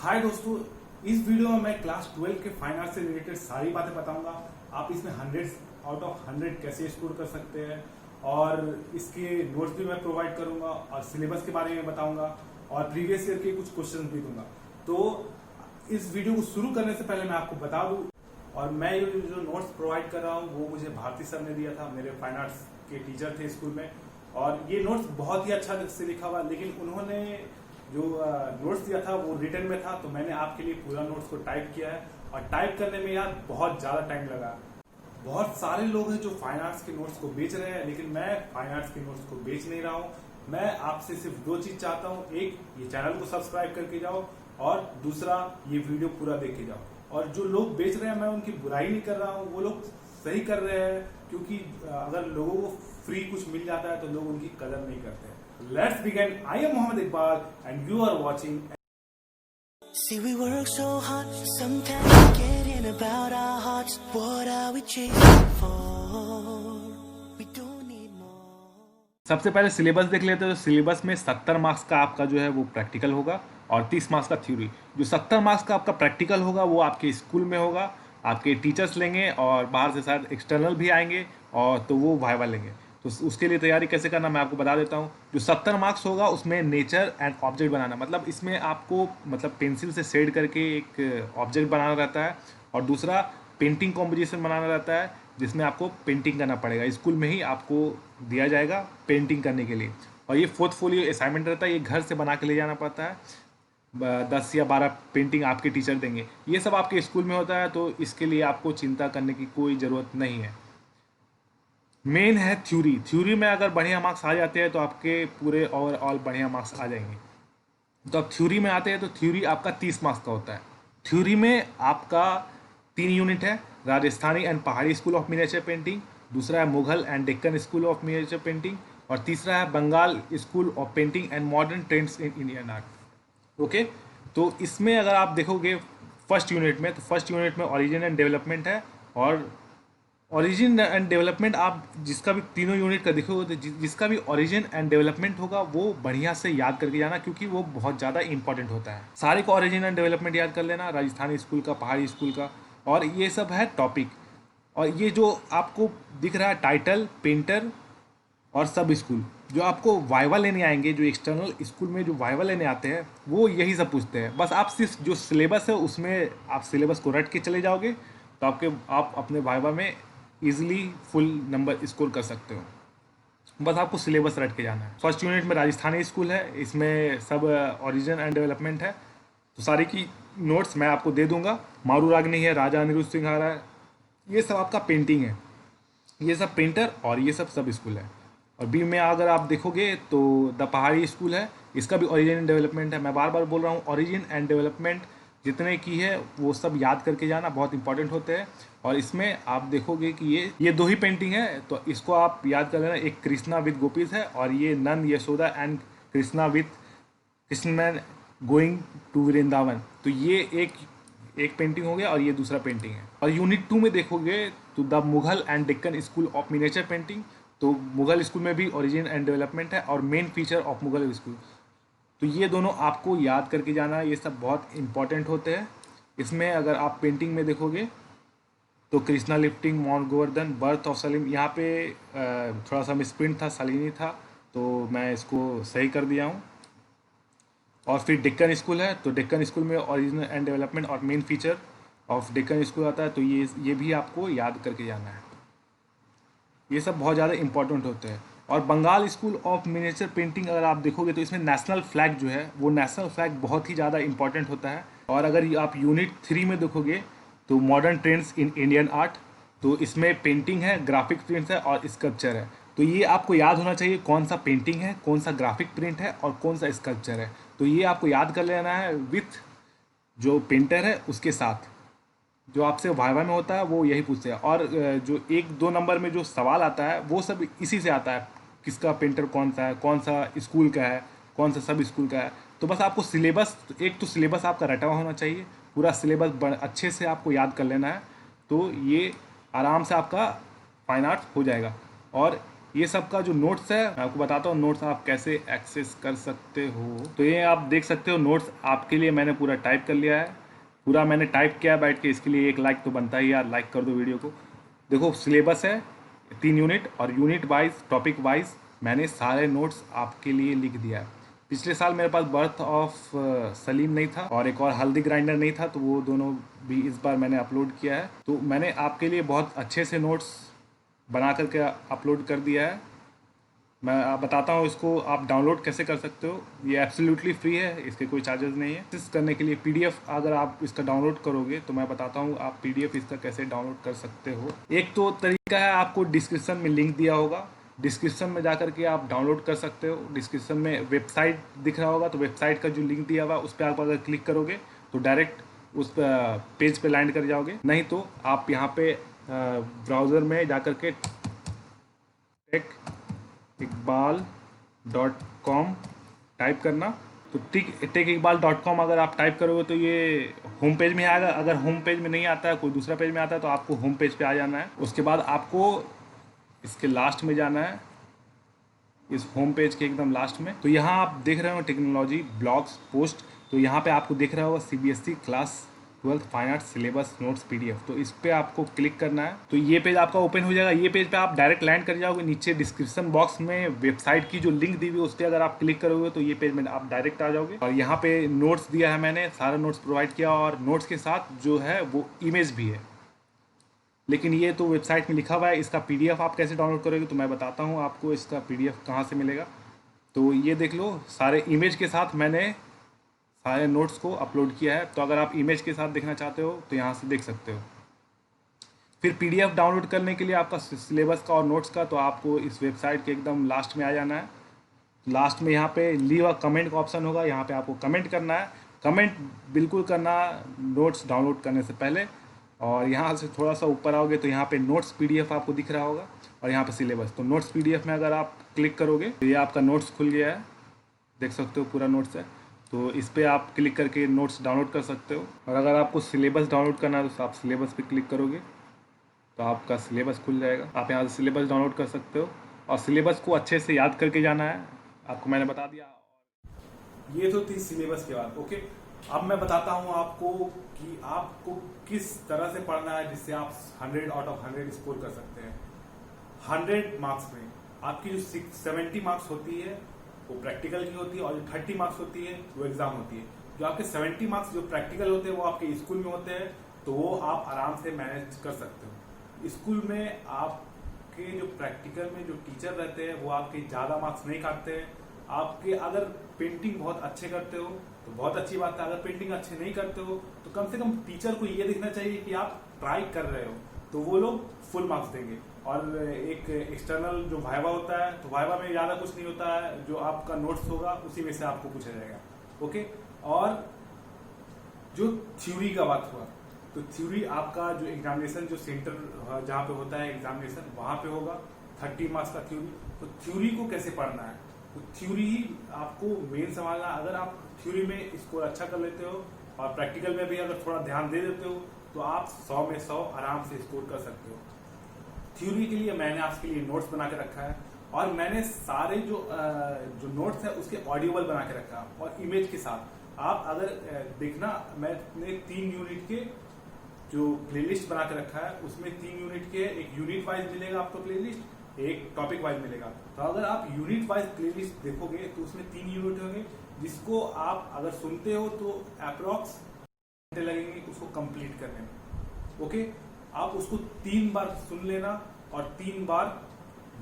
हाय दोस्तों, इस वीडियो में मैं क्लास 12 के फाइन आर्ट से रिलेटेड सारी बातें बताऊंगा। आप इसमें 100 आउट ऑफ 100 कैसे स्कोर कर सकते हैं और इसके नोट्स भी मैं प्रोवाइड करूंगा और सिलेबस के बारे में बताऊंगा और प्रीवियस ईयर के कुछ क्वेश्चन भी दूंगा। तो इस वीडियो को शुरू करने से पहले मैं आपको बता दूं, और मैं ये जो नोट्स प्रोवाइड कर रहा हूँ वो मुझे भारती सर ने दिया था, मेरे फाइन आर्ट्स के टीचर थे स्कूल में। और ये नोट्स बहुत ही अच्छा से लिखा हुआ, लेकिन उन्होंने जो नोट्स दिया था वो रिटर्न में था, तो मैंने आपके लिए पूरा नोट्स को टाइप किया है। और टाइप करने में यार बहुत ज्यादा टाइम लगा। बहुत सारे लोग हैं जो फाइन आर्ट्स के नोट्स को बेच रहे हैं, लेकिन मैं फाइन आर्ट्स के नोट्स को बेच नहीं रहा हूँ। मैं आपसे सिर्फ दो चीज चाहता हूँ, एक ये चैनल को सब्सक्राइब करके जाओ और दूसरा ये वीडियो पूरा देख के जाओ। और जो लोग बेच रहे हैं मैं उनकी बुराई नहीं कर रहा हूँ, वो लोग सही कर रहे हैं, क्योंकि अगर लोगों को फ्री कुछ मिल जाता है तो लोग उनकी कदर नहीं करते हैं। Let's begin. I am Mohammed Iqbal and you are watching. See, we work so hard, sometimes forgetting about our hearts. What are we chasing for? We don't need more. सबसे पहले सिलेबस देख लेते हैं। तो सिलेबस में 70 marks का आपका जो है वो प्रैक्टिकल होगा और 30 मार्क्स का थ्योरी। जो 70 मार्क्स का आपका प्रैक्टिकल होगा वो आपके स्कूल में होगा, आपके टीचर्स लेंगे और बाहर से शायद एक्सटर्नल भी आएंगे और तो वो वाइवा लेंगे। तो उसके लिए तैयारी कैसे करना मैं आपको बता देता हूँ। जो 70 मार्क्स होगा उसमें नेचर एंड ऑब्जेक्ट बनाना, मतलब इसमें आपको पेंसिल से शेड करके एक ऑब्जेक्ट बनाना रहता है, और दूसरा पेंटिंग कॉम्पोजिशन बनाना रहता है जिसमें आपको पेंटिंग करना पड़ेगा। स्कूल में ही आपको दिया जाएगा पेंटिंग करने के लिए, और ये पोर्टफोलियो असाइनमेंट रहता है, ये घर से बना के ले जाना पड़ता है। 10 या 12 पेंटिंग आपके टीचर देंगे। ये सब आपके स्कूल में होता है, तो इसके लिए आपको चिंता करने की कोई ज़रूरत नहीं है। मेन है थ्योरी। थ्योरी में अगर बढ़िया मार्क्स आ जाते हैं तो आपके पूरे ओवरऑल बढ़िया मार्क्स आ जाएंगे। तो अब थ्योरी में आते हैं तो थ्योरी आपका 30 मार्क्स का होता है। थ्योरी में आपका 3 यूनिट है, Rajasthani and Pahari school of miniature painting, दूसरा है Mughal and Deccan school of miniature painting, और तीसरा है Bengal school of painting and modern trends in Indian art. Okay, तो इसमें अगर आप देखोगे फर्स्ट यूनिट में, तो फर्स्ट यूनिट में ओरिजिन एंड डेवलपमेंट है। और ओरिजिन एंड डेवलपमेंट आप जिसका भी तीनों यूनिट का देखोगे तो जिसका भी ओरिजिन एंड डेवलपमेंट होगा वो बढ़िया से याद करके जाना, क्योंकि वो बहुत ज़्यादा इंपॉर्टेंट होता है। सारे को ओरिजिन एंड डेवलपमेंट याद कर लेना, राजस्थानी स्कूल का, पहाड़ी स्कूल का, और ये सब है टॉपिक। और ये जो आपको दिख रहा है टाइटल, पेंटर और सब स्कूल, जो आपको वाइवा लेने आएंगे, जो एक्सटर्नल स्कूल में जो वाइवा लेने आते हैं वो यही सब पूछते हैं। बस आप सिर्फ जो सिलेबस है उसमें आप सिलेबस को रट के चले जाओगे तो आप अपने वाइवा में इजीली फुल नंबर स्कोर कर सकते हो। बस आपको सिलेबस रट के जाना है। फर्स्ट यूनिट में राजस्थानी स्कूल है, इसमें सब ओरिजिन एंड डेवलपमेंट है। तो सारी की नोट्स मैं आपको दे दूंगा। मारू रागनी है, राजा अनिरुद्ध सिंह आ रहा है, ये सब आपका पेंटिंग है, ये सब पेंटर और ये सब स्कूल है। और बी में अगर आप देखोगे तो द पहाड़ी स्कूल है, इसका भी ओरिजिन एंड डेवलपमेंट है। मैं बार बार बोल रहा हूँ, ओरिजिन एंड डेवलपमेंट जितने की है वो सब याद करके जाना, बहुत इंपॉर्टेंट होते हैं। और इसमें आप देखोगे कि ये दो ही पेंटिंग है, तो इसको आप याद कर लेना। एक कृष्णा विद गोपीज है और ये नंद यशोदा एंड कृष्णा विद कृष्णमैन गोइंग टू वृंदावन। तो ये एक पेंटिंग हो गया और ये दूसरा पेंटिंग है। और यूनिट 2 में देखोगे तो the Mughal and Deccan school of miniature painting, तो मुगल स्कूल में भी ओरिजिन एंड डेवलपमेंट है और main feature of Mughal school. तो ये दोनों आपको याद करके जाना, ये सब बहुत इंपॉर्टेंट होते हैं। इसमें अगर आप पेंटिंग में देखोगे तो Krishna lifting, mount Govardhan, birth of Salim, यहाँ पे थोड़ा सा मिसप्रिंट था, सलीनी था, तो मैं इसको सही कर दिया हूँ। और फिर डेक्कन स्कूल है, तो डेक्कन स्कूल में ओरिजिनल एंड डेवलपमेंट और main feature of Deccan school आता है, तो ये भी आपको याद करके जाना है। ये सब बहुत ज़्यादा इंपॉर्टेंट होते हैं। और Bengal school of miniature painting अगर आप देखोगे तो इसमें नेशनल फ्लैग जो है वो नेशनल फ्लैग बहुत ही ज़्यादा इंपॉर्टेंट होता है। और अगर आप यूनिट 3 में देखोगे तो modern trends in Indian art, तो इसमें पेंटिंग है, ग्राफिक प्रिंट्स है और स्कल्पचर है। तो ये आपको याद होना चाहिए कौन सा पेंटिंग है, कौन सा ग्राफिक प्रिंट है और कौन सा स्कल्पचर है। तो ये आपको याद कर लेना है विथ जो पेंटर है उसके साथ। जो आपसे वाइवा में होता है वो यही पूछते हैं। और जो 1-2 नंबर में जो सवाल आता है वो सब इसी से आता है, किसका पेंटर कौन सा है, कौन सा स्कूल का है, कौन सा सब स्कूल का है। तो बस आपको सिलेबस, एक तो सिलेबस आपका रटा हुआ होना चाहिए, पूरा सिलेबस अच्छे से आपको याद कर लेना है, तो ये आराम से आपका फाइन आर्ट्स हो जाएगा। और ये सब का जो नोट्स है मैं आपको बताता हूँ नोट्स आप कैसे एक्सेस कर सकते हो। तो ये आप देख सकते हो नोट्स आपके लिए मैंने पूरा टाइप कर लिया है, पूरा मैंने टाइप किया बैठ के। इसके लिए एक लाइक तो बनता ही यार, लाइक कर दो वीडियो को। देखो सिलेबस है 3 यूनिट और यूनिट वाइज टॉपिक वाइज मैंने सारे नोट्स आपके लिए लिख दिया है। पिछले साल मेरे पास बर्थ ऑफ सलीम नहीं था और एक और हल्दी ग्राइंडर नहीं था, तो वो दोनों भी इस बार मैंने अपलोड किया है। तो मैंने आपके लिए बहुत अच्छे से नोट्स बना करके अपलोड कर दिया है। मैं बताता हूँ इसको आप डाउनलोड कैसे कर सकते हो। ये एब्सोल्युटली फ्री है, इसके कोई चार्जेस नहीं है। इस करने के लिए पीडीएफ अगर आप इसका डाउनलोड करोगे तो मैं बताता हूँ आप पीडीएफ इसका कैसे डाउनलोड कर सकते हो। एक तो तरीका है, आपको डिस्क्रिप्शन में लिंक दिया होगा, डिस्क्रिप्शन में जाकर के आप डाउनलोड कर सकते हो। डिस्क्रिप्शन में वेबसाइट दिख रहा होगा, तो वेबसाइट का जो लिंक दिया हुआ उस पर आप अगर क्लिक करोगे तो डायरेक्ट उस पेज पे लैंड कर जाओगे। नहीं तो आप यहाँ पे ब्राउज़र में जाकर के techiqbal.com टाइप करना। तो techiqbal.com अगर आप टाइप करोगे तो ये होम पेज में आएगा। अगर होम पेज में नहीं आता है, कोई दूसरा पेज में आता है, तो आपको होम पेज पे आ जाना है। उसके बाद आपको इसके लास्ट में जाना है, इस होम पेज के एकदम लास्ट में। तो यहाँ आप देख रहे हो टेक्नोलॉजी ब्लॉग्स पोस्ट, तो यहाँ पे आपको दिख रहा होगा CBSE class 12 fine arts syllabus notes PDF. तो इस पे आपको क्लिक करना है, तो ये पेज आपका ओपन हो जाएगा। ये पेज पे आप डायरेक्ट लैंड कर जाओगे। नीचे डिस्क्रिप्शन बॉक्स में वेबसाइट की जो लिंक दी हुई है उस पर अगर आप क्लिक करोगे तो ये पेज में आप डायरेक्ट आ जाओगे। और यहाँ पे नोट्स दिया है, मैंने सारा नोट्स प्रोवाइड किया और नोट्स के साथ जो है वो इमेज भी है। लेकिन ये तो वेबसाइट में लिखा हुआ है, इसका पीडीएफ आप कैसे डाउनलोड करोगे तो मैं बताता हूँ आपको इसका पीडीएफ कहाँ से मिलेगा। तो ये देख लो, सारे इमेज के साथ मैंने सारे नोट्स को अपलोड किया है। तो अगर आप इमेज के साथ देखना चाहते हो तो यहाँ से देख सकते हो। फिर पीडीएफ डाउनलोड करने के लिए आपका सिलेबस का और नोट्स का, तो आपको इस वेबसाइट के एकदम लास्ट में आ जाना है। लास्ट में यहाँ पे लीव अ कमेंट का ऑप्शन होगा, यहाँ पे आपको कमेंट करना है। कमेंट बिल्कुल करना नोट्स डाउनलोड करने से पहले। और यहाँ से थोड़ा सा ऊपर आओगे तो यहाँ पे नोट्स पीडीएफ आपको दिख रहा होगा और यहाँ पे सिलेबस। तो नोट्स पीडीएफ में अगर आप क्लिक करोगे तो ये आपका नोट्स खुल गया है, देख सकते हो पूरा नोट्स है। तो इस पर आप क्लिक करके नोट्स डाउनलोड कर सकते हो। और अगर आपको सिलेबस डाउनलोड करना है तो आप सिलेबस पे क्लिक करोगे तो आपका सिलेबस खुल जाएगा। आप यहाँ से सिलेबस डाउनलोड कर सकते हो और सिलेबस को अच्छे से याद करके जाना है, आपको मैंने बता दिया। ये तो थी सिलेबस के बाद। ओके, अब मैं बताता हूँ आपको कि आपको किस तरह से पढ़ना है जिससे आप 100 आउट ऑफ 100 स्कोर कर सकते हैं। 100 मार्क्स में आपकी जो 70 मार्क्स होती है वो प्रैक्टिकल की होती है और जो 30 मार्क्स होती है वो एग्जाम होती है। जो आपके 70 मार्क्स जो प्रैक्टिकल होते हैं वो आपके स्कूल में होते हैं, तो वो आप आराम से मैनेज कर सकते हो। स्कूल में आपके जो प्रैक्टिकल में जो टीचर रहते हैं वो आपके ज़्यादा मार्क्स नहीं काटते हैं। आपके अगर पेंटिंग बहुत अच्छे करते हो तो बहुत अच्छी बात है, अगर पेंटिंग अच्छे नहीं करते हो तो कम से कम टीचर को ये देखना चाहिए कि आप ट्राई कर रहे हो, तो वो लोग फुल मार्क्स देंगे। और एक एक्सटर्नल जो वाइवा होता है तो वाइवा में ज़्यादा कुछ नहीं होता है, जो आपका नोट्स होगा उसी में से आपको पूछा जाएगा। ओके, और जो थ्योरी का बात हुआ तो थ्योरी आपका जो एग्जामिनेशन जो सेंटर जहाँ पे होता है एग्जामिनेशन वहाँ पे होगा 30 मार्क्स का थ्योरी। तो थ्योरी को कैसे पढ़ना है, तो थ्योरी ही आपको मेन संभालना। अगर आप थ्योरी में स्कोर अच्छा कर लेते हो और प्रैक्टिकल में भी अगर थोड़ा ध्यान दे देते हो तो आप 100 में 100 आराम से स्कोर कर सकते हो। थ्योरी के लिए मैंने आपके लिए नोट्स बना के रखा है और मैंने सारे जो नोट्स है उसके ऑडियोबल बना के रखा है और इमेज के साथ। आप अगर देखना, मैंने 3 यूनिट के जो प्लेलिस्ट बना के रखा है उसमें 3 यूनिट के एक यूनिट वाइज मिलेगा आपको प्लेलिस्ट, एक टॉपिक वाइज मिलेगा। तो अगर आप यूनिट वाइज प्लेलिस्ट देखोगे तो उसमें 3 यूनिट होंगे जिसको आप अगर सुनते हो तो अप्रोक्स घंटे लगेंगे उसको कंप्लीट करने में। ओके, आप उसको 3 बार सुन लेना और 3 बार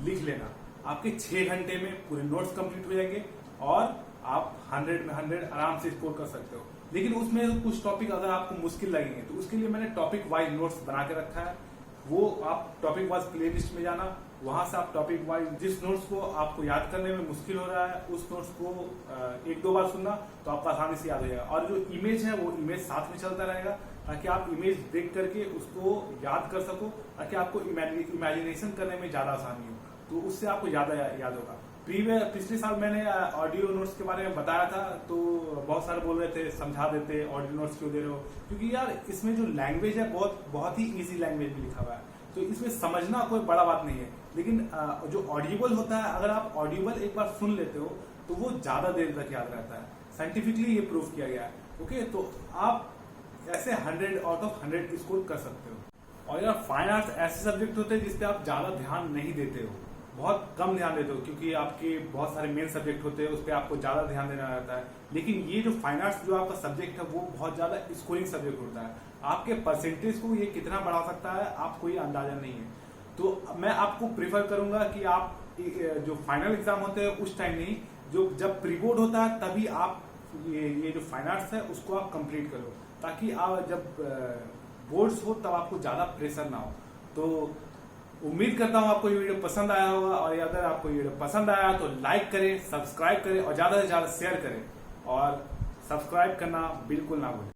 लिख लेना, आपके 6 घंटे में पूरे नोट्स कंप्लीट हो जाएंगे और आप 100 में 100 आराम से स्कोर कर सकते हो। लेकिन उसमें कुछ टॉपिक अगर आपको मुश्किल लगेंगे तो उसके लिए मैंने टॉपिक वाइज नोट्स बना के रखा है। वो आप टॉपिक वाइज प्लेलिस्ट में जाना, वहां से आप टॉपिक वाइज जिस नोट्स को आपको याद करने में मुश्किल हो रहा है उस नोट्स को 1-2 बार सुनना तो आपको आसानी से याद हो जाएगा। और जो इमेज है वो इमेज साथ में चलता रहेगा ताकि आप इमेज देख करके उसको याद कर सको, ताकि आपको इमेजिनेशन करने में ज्यादा आसानी हो, तो उससे आपको ज्यादा याद होगा। पिछले साल मैंने ऑडियो नोट्स के बारे में बताया था तो बहुत सारे बोल रहे थे समझा देते, ऑडियो नोट्स क्यों दे रहे हो, क्योंकि यार इसमें जो लैंग्वेज है बहुत ही इजी लैंग्वेज में लिखा हुआ है। तो इसमें समझना कोई बड़ा बात नहीं है, लेकिन जो ऑडिबल होता है, अगर आप ऑडिबल एक बार सुन लेते हो तो वो ज्यादा देर तक याद रहता है। साइंटिफिकली ये प्रूव किया गया है। ओके, तो आप ऐसे 100 आउट ऑफ 100 स्कोर कर सकते हो। और यार फाइन आर्ट्स ऐसे सब्जेक्ट होते हैं जिसपे आप ज्यादा ध्यान नहीं देते हो, बहुत कम ध्यान देते हो, क्योंकि आपके बहुत सारे मेन सब्जेक्ट होते हैं, उस पर आपको ज्यादा ध्यान देना रहता है। लेकिन ये जो फाइन आर्ट्स जो आपका सब्जेक्ट है वो बहुत ज्यादा स्कोरिंग सब्जेक्ट होता है। आपके परसेंटेज को ये कितना बढ़ा सकता है आपको ये अंदाजा नहीं है। तो मैं आपको प्रीफर करूंगा कि आप जो फाइनल एग्जाम होते हैं उस टाइम नहीं, जो जब प्री बोर्ड होता है तभी आप ये जो फाइन आर्ट्स है उसको आप कंप्लीट करो, ताकि आप जब बोर्ड्स हो तब आपको ज्यादा प्रेशर ना हो। तो उम्मीद करता हूँ आपको ये वीडियो पसंद आया होगा, और अगर आपको ये वीडियो पसंद आया तो लाइक करें, सब्सक्राइब करें और ज्यादा से ज्यादा शेयर करें, और सब्सक्राइब करना बिल्कुल ना भूलें।